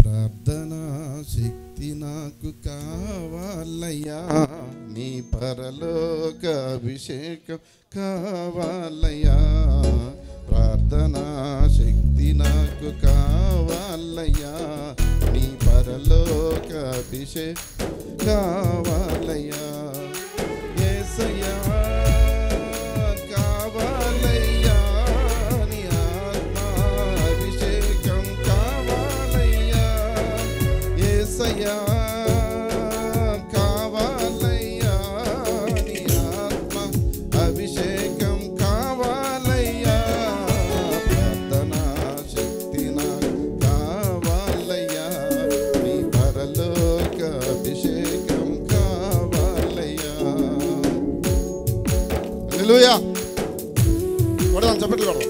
ప్రార్థనా శక్తి నాకు కావాలయ్యా, నీ పరలోక అభిషేకం కావాలయ్యా. ప్రార్థనా శక్తి నాకు కావాలయ్యా, నీ పరలోక అభిషేకం కావాలయ్యా. యేసయ్యా కావాలయ్యా, నీ ఆత్మ అభిషేకం కావాలయ్యా. యేసయ్యా కావాలయ్యా, నీ ఆత్మ అభిషేకం కావాలయ్యా. ప్రార్థనా శక్తి నాకు కావాలయ్యా, నీ పరలోక అభిషేకం కావాలయ్యా. హల్లెలూయా. కొడదాం చప్పట్లు కొడదాం.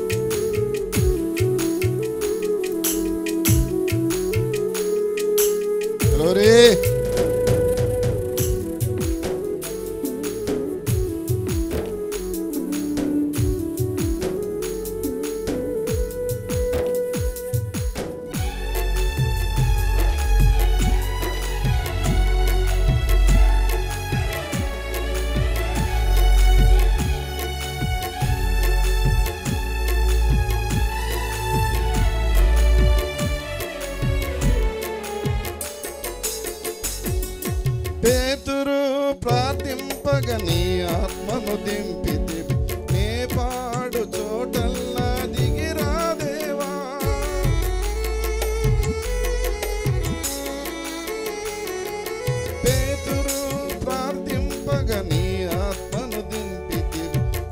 గ్లోరీ. పేతురు ప్రార్థింపగ నీ ఆత్మను దింపితి, నే పాడు చోటల్లా దిగిరాదేవా. పేతురు ప్రార్థింపగ నీ ఆత్మను దింపితి,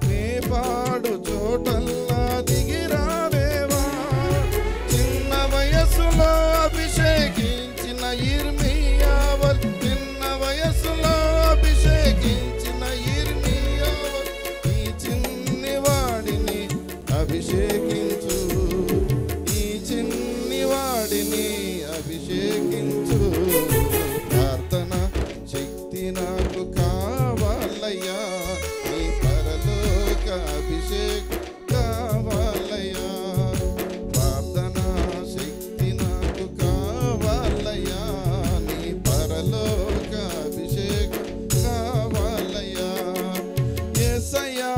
నే పాడు చోటల్లా దిగిరాదేవా. చిన్న వయసులో అభిషేకించిన ఇర్మియావల్, చిన్న వయసులో అభిషేకించిన ఇర్మియావల్, ఈ చిన్ని వాడిని అభిషేకించు, ఈ చిన్ని వాడిని అభిషేకించు. ప్రార్థన శక్తి నాకు కావాలయ్యా, నీ పరలోక అభిషేకం కావాలయ్యా. ప్రార్థనా శక్తి నాకు కావాలయ్యా, నీ పరలోక అభిషేకం కావాలయ్యా. యేసయ్యా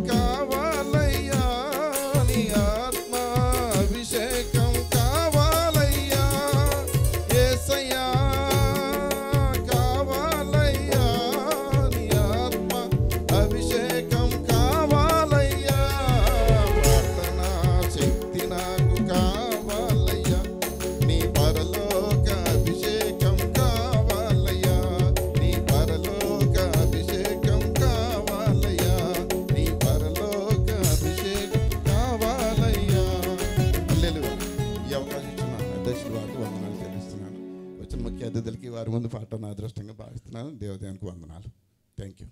కావాలయ్యా, నీ ఆత్మ అభిషేకం కావాలయ్యా. యేసయ్యా కావాలయ్యా, నీ ఆత్మ అభిషేకం కావాలయ్యా. ప్రార్థనా శక్తి నాకు కావాలయ్యా, నీ పరలోక అభిషేకం కావాలయ్యా, నీ పరలోక అభిషేకం కావాలయ్యా, నీ పరలోక అభిషేకం కావాలయ్యా. హల్లెలూయా. ఈ అవకాశం ఇచ్చిన అధ్యక్షుడు వారికి వందనాలు చెల్లిస్తున్నాను. వచ్చిన ముఖ్య అతిథులకి వారి ముందు పాడటం నా అదృష్టంగా భావిస్తున్నాను. దేవదేవునికి వందనాలు. Thank you.